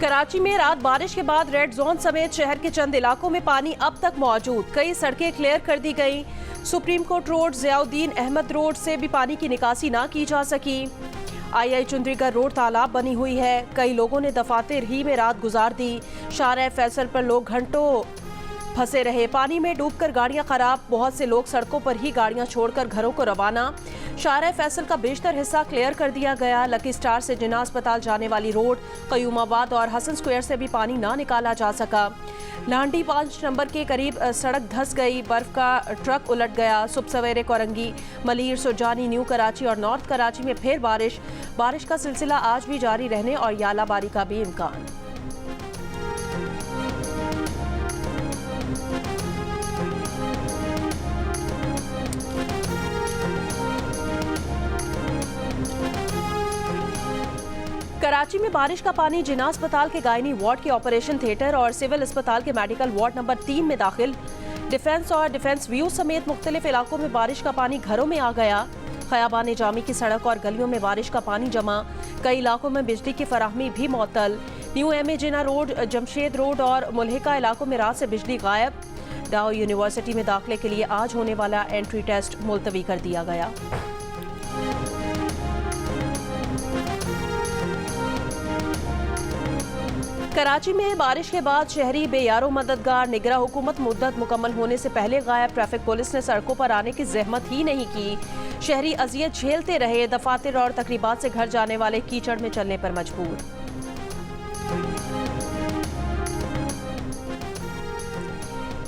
कराची में रात बारिश के बाद रेड जोन समेत शहर के चंद इलाकों में पानी अब तक मौजूद। कई सड़कें क्लियर कर दी गई। Supreme court road, Ziauddin Ahmed road से भी पानी की निकासी ना की जा सकी। आई चुंदरीगढ़ रोड तालाब बनी हुई है। कई लोगों ने दफातर ही में रात गुजार दी। शाहराह फैसल पर लोग घंटों फंसे रहे। पानी में डूबकर गाड़ियां खराब। बहुत से लोग सड़कों पर ही गाड़ियां छोड़कर घरों को रवाना। शाहराह फैसल का बेशतर हिस्सा क्लियर कर दिया गया। लकी स्टार से जिन्ना अस्पताल जाने वाली रोड, कयूमाबाद और हसन स्क्वायर से भी पानी ना निकाला जा सका। लांडी 5 नंबर के करीब सड़क धंस गई। बर्फ का ट्रक उलट गया। सुबह सवेरे कोरंगी, मलीर, सुजानी, न्यू कराची और नॉर्थ कराची में फिर बारिश का सिलसिला आज भी जारी रहने और यालाबारी का भी इम्कान। कराची में बारिश का पानी जिन्ना अस्पताल के गायनी वार्ड के ऑपरेशन थिएटर और सिविल अस्पताल के मेडिकल वार्ड नंबर 3 में दाखिल। डिफेंस और डिफेंस व्यू समेत मुख्तलिफ इलाकों में बारिश का पानी घरों में आ गया। खयाबान जामी की सड़क और गलियों में बारिश का पानी जमा। कई इलाकों में बिजली की फराहमी भी मुअत्तल। न्यू MA जिन्ना रोड, जमशेद रोड और मुल्हिका इलाकों में रात से बिजली गायब। डाउ यूनिवर्सिटी में दाखिले के लिए आज होने वाला एंट्री टेस्ट मुलतवी कर दिया गया। कराची में बारिश के बाद शहरी बेयारो मददगार। निगरा हुकूमत मुद्दत मुकम्मल होने से पहले गायब। ट्रैफिक पुलिस ने सड़कों पर आने की जहमत ही नहीं की। शहरी अजियत झेलते रहे। दफातर और तकरीबात से घर जाने वाले कीचड़ में चलने पर मजबूर।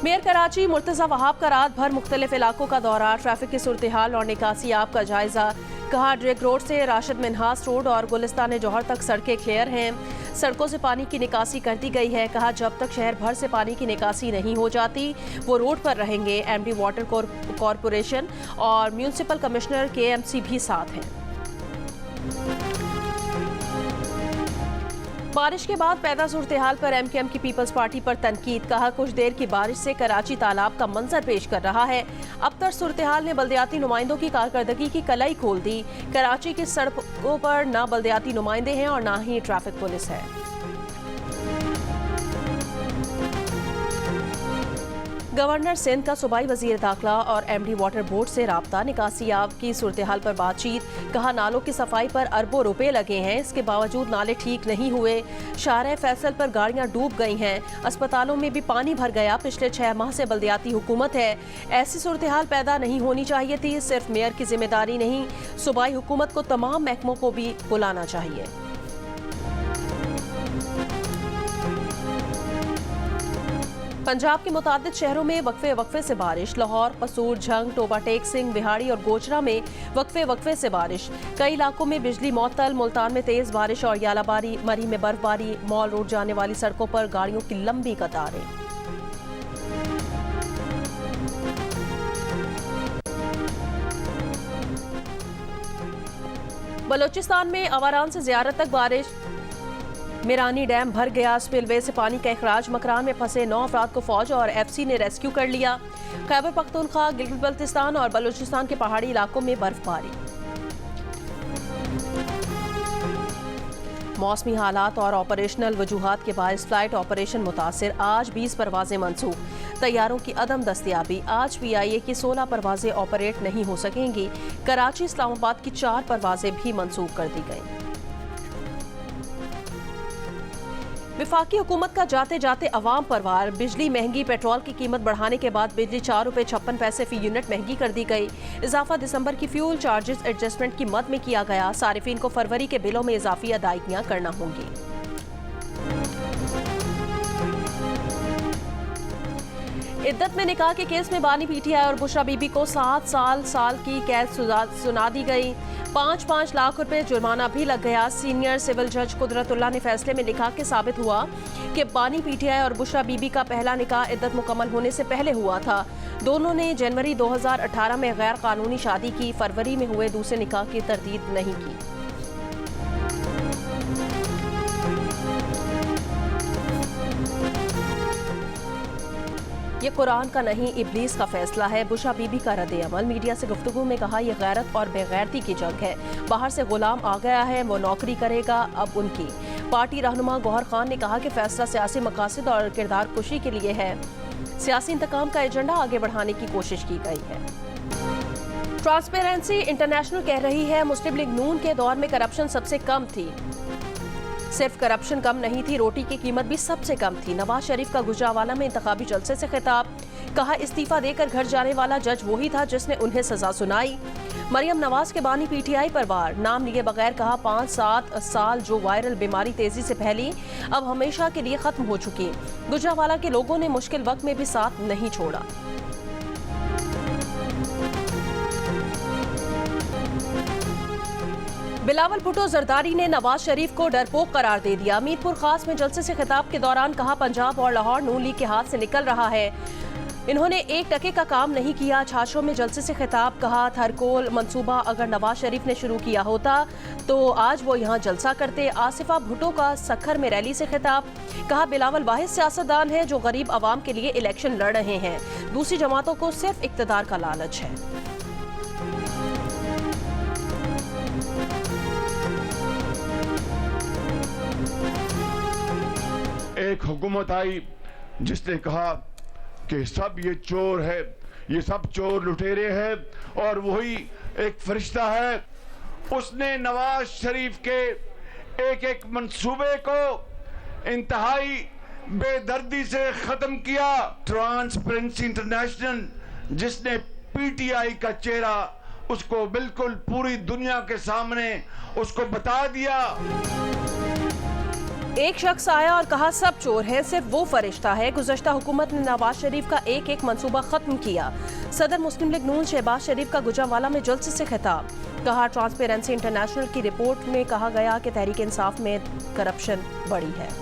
मेयर कराची मुर्तजा वहाब का रात भर मुख्तलिफ इलाकों का दौरा। ट्रैफिक की सूरत हाल और निकासी आप का जायजा। कहा ड्रेक रोड से राशिद मिन्हास रोड और गुलिस्तान जौहर तक सड़कें क्लियर हैं। सड़कों से पानी की निकासी कर दी गई है। कहा जब तक शहर भर से पानी की निकासी नहीं हो जाती वो रोड पर रहेंगे। MD वाटर कॉरपोरेशन और म्यूनिसिपल कमिश्नर KMC भी साथ हैं। बारिश के बाद पैदा सूरत हाल पर MKM की पीपल्स पार्टी पर तनकीद। कहा कुछ देर की बारिश से कराची तालाब का मंजर पेश कर रहा है। अबतर सूरत हाल ने बल्दियाती नुमाइंदों की कारकर्दगी की कलाई खोल दी। कराची की सड़कों पर ना बल्दियाती नुमाइंदे हैं और ना ही ट्रैफिक पुलिस है। गवर्नर सिंध का सूबाई वजीर दाखिला और MD वाटर बोर्ड से राब्ता। निकासी आब की सूरत हाल पर बातचीत। कहा नालों की सफाई पर अरबों रुपए लगे हैं, इसके बावजूद नाले ठीक नहीं हुए। शाहराह फैसल पर गाड़ियां डूब गई हैं। अस्पतालों में भी पानी भर गया। पिछले 6 माह से बल्दियाती हुकूमत है। ऐसी सूरत हाल पैदा नहीं होनी चाहिए थी। सिर्फ मेयर की जिम्मेदारी नहीं, सूबाई हुकूमत को तमाम महकमों को भी बुलाना चाहिए। पंजाब के मुतादिद शहरों में वक्फे से बारिश। लाहौर, कसूर, झंग, टोबा टेक सिंह, बिहाड़ी और गोचरा में वक्फे से बारिश। कई इलाकों में बिजली मुअत्तल। मुल्तान में तेज बारिश और यालाबारी। मरी में बर्फबारी। मॉल रोड जाने वाली सड़कों पर गाड़ियों की लंबी कतारें। बलोचिस्तान में अवारान से ज़ियारत तक बारिश। मिरानी डैम भर गया। स्पिलवे से पानी का इखराज। मकरान में फंसे 9 अफराद को फौज और FC ने रेस्क्यू कर लिया। खैबर पख्तूनख्वा, गिलगित बल्तिस्तान और बलूचिस्तान के पहाड़ी इलाकों में बर्फबारी। मौसमी हालात और ऑपरेशनल वजूहात के बायस फ्लाइट ऑपरेशन मुतासिर। आज 20 परवाजें मनसूख। तैयारों की अदम दस्तियाबी। आज PIA की 16 परवाजें ऑपरेट नहीं हो सकेंगी। कराची इस्लामाबाद की 4 परवाजें भी मनसूख कर दी गई। विफाकी हुकूमत का जाते जाते अवाम पर वार। बिजली महंगी। पेट्रोल की कीमत बढ़ाने के बाद बिजली 4 रुपये 56 पैसे फी यूनिट महंगी कर दी गई। इजाफा दिसंबर की फ्यूल चार्जेस एडजस्टमेंट की मद में किया गया। सारिफीन को फरवरी के बिलों में इजाफी अदायगियां करना होंगी। इद्दत में निकाह के केस में बानी PTI और बुशरा बीबी को 7 साल की कैद सुना दी गई। 5-5 लाख रुपए जुर्माना भी लग गया। सीनियर सिविल जज कुदरतुल्लाह ने फैसले में लिखा कि साबित हुआ कि बानी PTI और बुशरा बीबी का पहला निकाह इद्दत मुकम्मल होने से पहले हुआ था। दोनों ने जनवरी 2018 में गैर कानूनी शादी की। फरवरी में हुए दूसरे निकाह की तरदीद नहीं की। ये कुरान का नहीं इब्लीस का फैसला है। बुशरा बीबी का रद्द अमल। मीडिया से गुफ्तगू में कहा यह गैरत और बेगैरती की जंग है। बाहर से गुलाम आ गया है, वो नौकरी करेगा अब उनकी। पार्टी रहनुमा गौहर खान ने कहा कि फैसला सियासी मकासद और किरदार कुशी के लिए है। सियासी इंतकाम का एजेंडा आगे बढ़ाने की कोशिश की गई है। ट्रांसपेरेंसी इंटरनेशनल कह रही है मुस्लिम लीग नून के दौर में करप्शन सबसे कम थी। सिर्फ करप्शन कम नहीं थी, रोटी की कीमत भी सबसे कम थी। नवाज शरीफ का गुजरावाला में इंतखाबी जलसे से खिताब, कहा इस्तीफा देकर घर जाने वाला जज वही था जिसने उन्हें सजा सुनाई। मरियम नवाज के बानी पीटीआई पर वार, नाम लिए बगैर कहा 5-7 साल जो वायरल बीमारी तेजी से फैली अब हमेशा के लिए खत्म हो चुकी। गुजरावाला के लोगों ने मुश्किल वक्त में भी साथ नहीं छोड़ा। बिलावल भुट्टो जरदारी ने नवाज शरीफ को डरपोक करार दे दिया। मीरपुर खास में जलसे से खिताब के दौरान कहा पंजाब और लाहौर नून लीग के हाथ से निकल रहा है। इन्होंने 1 टके का काम नहीं किया। छाछों में जलसे से खिताब, कहा थरकोल मंसूबा अगर नवाज शरीफ ने शुरू किया होता तो आज वो यहाँ जलसा करते। आसिफा भुट्टो का सखर में रैली से खिताब, कहा बिलावल वाहिद सियासतदान है जो गरीब आवाम के लिए इलेक्शन लड़ रहे हैं, दूसरी जमातों को सिर्फ इक्तदार का लालच है। एक हुकूमत आई जिसने कहा कि सब ये चोर है, ये सब चोर लुटेरे हैं और वही एक फरिश्ता है। उसने नवाज शरीफ के एक मंसूबे को इंतहाई बेदर्दी से खत्म किया। ट्रांसपेरेंसी इंटरनेशनल जिसने पीटीआई का चेहरा उसको बिल्कुल पूरी दुनिया के सामने उसको बता दिया। एक शख्स आया और कहा सब चोर है, सिर्फ वो फरिश्ता है। गुज़श्ता हुकूमत ने नवाज शरीफ का एक मंसूबा खत्म किया। सदर मुस्लिम लीग नून शहबाज शरीफ का गुजरावाला में जलसे से खिताब, कहा ट्रांसपेरेंसी इंटरनेशनल की रिपोर्ट में कहा गया कि तहरीक इंसाफ में करप्शन बढ़ी है।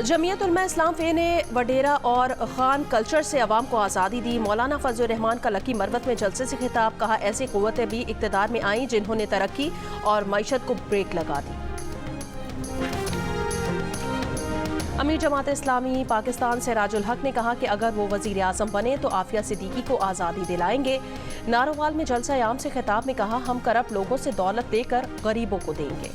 जमीयत उलमा इस्लाम फे ने वडेरा और खान कल्चर से अवाम को आज़ादी दी। मौलाना फजल रहमान का लकी मरवत में जलसे से खिताब, कहा ऐसी क़ुव्वतें भी इक़्तिदार में आईं जिन्होंने तरक्की और मईशत को ब्रेक लगा दी। अमीर जमात इस्लामी पाकिस्तान सिराजुल हक ने कहा कि अगर वो वज़ीर आज़म बने तो आफिया सिद्दीकी को आज़ादी दिलाएंगे। नारोवाल में जलसा आम से खिताब में कहा हम करप्ट लोगों से दौलत देकर गरीबों को देंगे।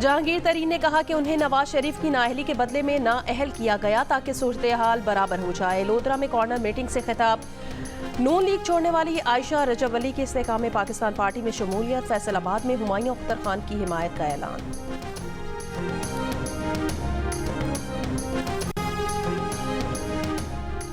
जहांगीर तरीन ने कहा कि उन्हें नवाज शरीफ की नाअहली के बदले में नाअहल किया गया ताकि सूरत हाल बराबर हो जाए। लोधरा में कॉर्नर मीटिंग से खिताब, नून लीग छोड़ने वाली आयशा रजब अली के इस्तेकाम में पाकिस्तान पार्टी में शमूलियत। फैसलाबाद में हुमायूं अख्तर खान की हिमायत का ऐलान।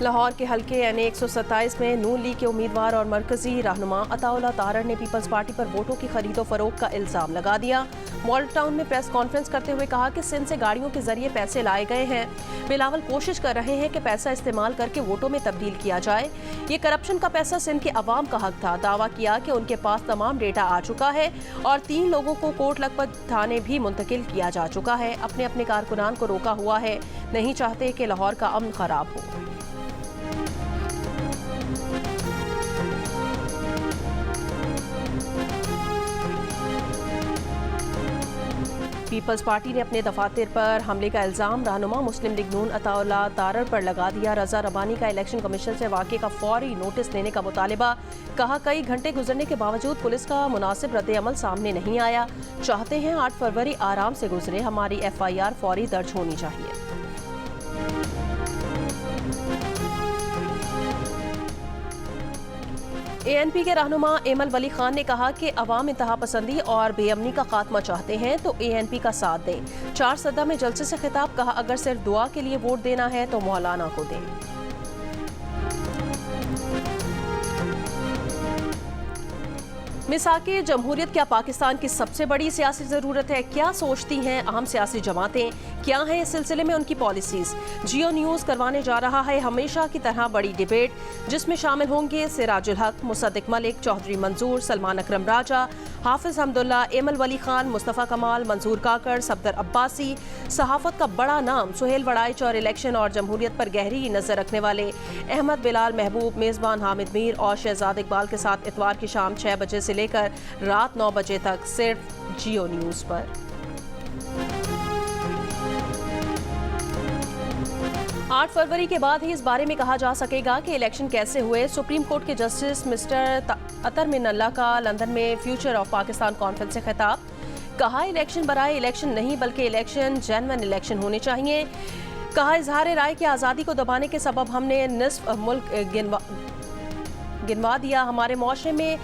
लाहौर के हल्के NA 127 में नून लीग के उम्मीदवार और मरकजी रहनुमा अताउल्लाह तारड़ ने पीपल्स पार्टी पर वोटों की खरीदो फरोख्त का इल्जाम लगा दिया। मॉडल टाउन में प्रेस कॉन्फ्रेंस करते हुए कहा कि सिंध से गाड़ियों के जरिए पैसे लाए गए हैं। बिलावल कोशिश कर रहे हैं कि पैसा इस्तेमाल करके वोटों में तब्दील किया जाए। ये करप्शन का पैसा सिंध के अवाम का हक था। दावा किया कि उनके पास तमाम डेटा आ चुका है और 3 लोगों को कोट लखपत थाने भी मुंतकिल किया जा चुका है। अपने अपने कारकुनान को रोका हुआ है, नहीं चाहते कि लाहौर का अमन खराब हो। पीपल्स पार्टी ने अपने दफातर पर हमले का इल्ज़ाम रहनुमा मुस्लिम लीग नून अताउल्लाह तारड़ पर लगा दिया। रजा रबानी का इलेक्शन कमीशन से वाक़े का फौरी नोटिस लेने का मुतालिबा, कहा कई घंटे गुजरने के बावजूद पुलिस का मुनासिब रद्द-ए-अमल सामने नहीं आया। चाहते हैं 8 फरवरी आराम से गुजरे, हमारी FIR फौरी दर्ज होनी चाहिए। ANP के रहनुमा एमल वली खान ने कहा कि अवाम इंतहा पसंदी और बेअमनी का खात्मा चाहते हैं तो ANP का साथ दें। 4 सदा में जलसे से खिताब, कहा अगर सिर्फ दुआ के लिए वोट देना है तो मौलाना को दें। मिसाके जमहूरियत क्या पाकिस्तान की सबसे बड़ी सियासी ज़रूरत है? क्या सोचती हैं अहम सियासी जमातें? क्या है इस सिलसिले में उनकी पॉलिसीज़? जियो न्यूज़ करवाने जा रहा है हमेशा की तरह बड़ी डिबेट, जिसमें शामिल होंगे सिराजुल हक, मुसद्दिक मलिक, चौधरी मंजूर, सलमान अकरम राजा, हाफिज हमदुल्ला, एमल वली खान, मुस्तफ़ा कमाल, मंजूर काकड़, सफदर अब्बासी, सहाफ़त का बड़ा नाम सुहेल वड़ाइच और इलेक्शन और जमहूरियत पर गहरी नज़र रखने वाले अहमद बिलाल महबूब, मेज़बान हामिद मीर और शहजाद इकबाल के साथ इतवार की शाम 6 बजे से लेकर रात 9 बजे तक सिर्फ जियो न्यूज़ पर। 8 फरवरी के बाद ही इस बारे में कहा जा सकेगा कि इलेक्शन कैसे हुए। सुप्रीम कोर्ट के जस्टिस मिस्टर अतर मिनल्ला का लंदन में फ्यूचर ऑफ पाकिस्तान कॉन्फ्रेंस से खिताब। कहा इलेक्शन बराए इलेक्शन नहीं बल्कि इलेक्शन जेन्युइन इलेक्शन होने चाहिए। कहा इजहार राय की आज़ादी को दबाने के सबब हमने निस्फ मुल्क गिनवा दिया। हमारे मुआशरे में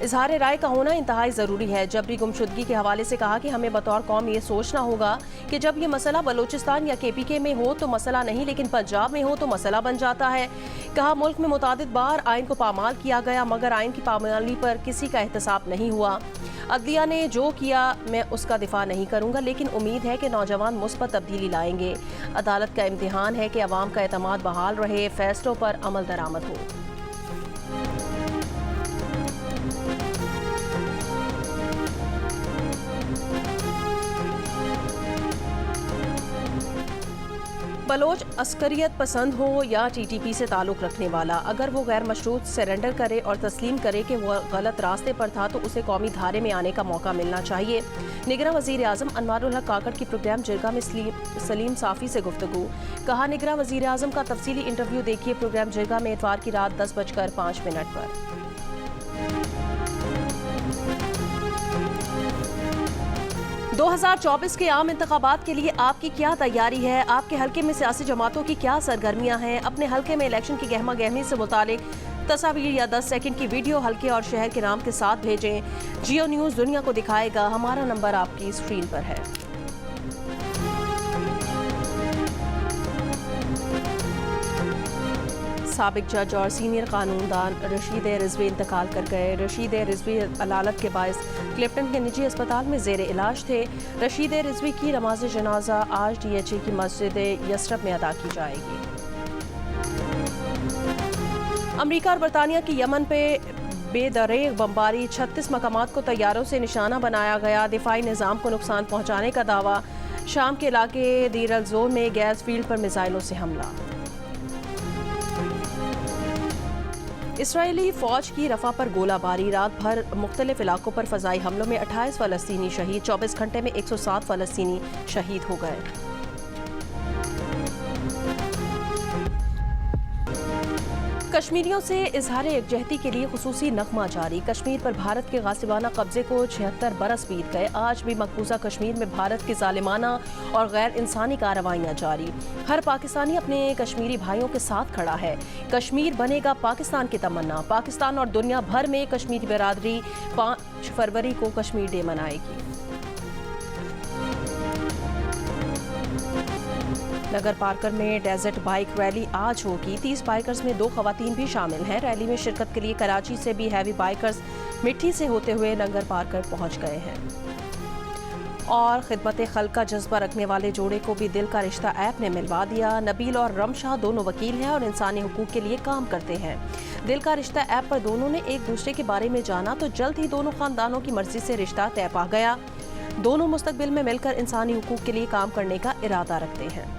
इजहार राय का होना इंतहाई ज़रूरी है। जबरी गुमशुदगी के हवाले से कहा कि हमें बतौर कौम ये सोचना होगा कि जब ये मसला बलूचिस्तान या KPK में हो तो मसला नहीं, लेकिन पंजाब में हो तो मसला बन जाता है। कहा मुल्क में मुतादिद बार आइन को पामाल किया गया मगर आइन की पामाली पर किसी का एहतसाब नहीं हुआ। अदलिया ने जो किया मैं उसका दिफा नहीं करूंगा, लेकिन उम्मीद है कि नौजवान मुस्बत तब्दीली लाएंगे। अदालत का इम्तिहान है कि अवाम का एतमाद बहाल रहे, फैसलों पर अमल दरामद हो। बलोच अस्करियत पसंद हो या TTP से ताल्लुक़ रखने वाला, अगर वो गैर मशरूत सरेंडर करे और तस्लीम करे कि वो गलत रास्ते पर था तो उसे कौमी धारे में आने का मौका मिलना चाहिए। निगरां वज़ीर आज़म अनवारुल हक काकड़ की प्रोग्राम जिरगा में सलीम साफ़ी से गुफ्तगू। कहा निगरां वज़ीर आज़म का तफसीली इंटरव्यू देखिए प्रोग्राम जिरगा में इतवार की रात 10:05 पर। 2024 के आम इंतखाबात के लिए आपकी क्या तैयारी है? आपके हल्के में सियासी जमातों की क्या सरगर्मियां हैं? अपने हल्के में इलेक्शन की गहमा गहमी से मुतालिक तस्वीर या 10 सेकंड की वीडियो हल्के और शहर के नाम के साथ भेजें। जियो न्यूज़ दुनिया को दिखाएगा। हमारा नंबर आपकी स्क्रीन पर है। साबिक जज और सीनियर कानूनदान रशीद रिजवी इंतकाल कर गए। रशीद रिजवी अदालत के बायस क्लिफ्टन के निजी अस्पताल में जेर इलाज थे। रशीद रिजवी की नमाज जनाजा आज DHA की मस्जिद यसरब में अदा की जाएगी। अमरीका और बरतानिया की यमन पे बेदरेग बमबारी, 36 मकामात को तैयारों से निशाना बनाया गया। दिफाई निज़ाम को नुकसान पहुँचाने का दावा। शाम के इलाके दीर अल जोर में गैस फील्ड पर मिसाइलों से हमला। इसराइली फ़ौज की रफ़ा पर गोलाबारी, रात भर मुख्तलिफ इलाकों पर फ़ज़ाई हमलों में 28 फ़लस्तीनी शहीद। 24 घंटे में 107 फ़लस्तीनी शहीद हो गए। कश्मीरियों से इजहार यकजहती के लिए खुसूसी नगमा जारी। कश्मीर पर भारत के गासिबाना कब्जे को 76 बरस बीत गए। आज भी मकबूजा कश्मीर में भारत की जालिमाना और गैर इंसानी कार्रवाइयाँ जारी। हर पाकिस्तानी अपने कश्मीरी भाइयों के साथ खड़ा है। कश्मीर बनेगा पाकिस्तान की तमन्ना। पाकिस्तान और दुनिया भर में कश्मीरी बिरादरी 5 फरवरी को कश्मीर डे मनाएगी। नगर पार्कर में डेजर्ट बाइक रैली आज होगी। 30 बाइकर्स में 2 खवातीन भी शामिल हैं। रैली में शिरकत के लिए कराची से भी हैवी बाइकर्स मिट्टी से होते हुए नगर पार्कर पहुंच गए हैं। और खिदमत खल्क का जज्बा रखने वाले जोड़े को भी दिल का रिश्ता ऐप ने मिलवा दिया। नबील और रमशाह दोनों वकील हैं और इंसानी हुकूक के लिए काम करते हैं। दिल का रिश्ता ऐप पर दोनों ने एक दूसरे के बारे में जाना तो जल्द ही दोनों खानदानों की मर्जी से रिश्ता तय पा गया। दोनों मुस्तकबिल में मिलकर इंसानी हुकूक के लिए काम करने का इरादा रखते हैं।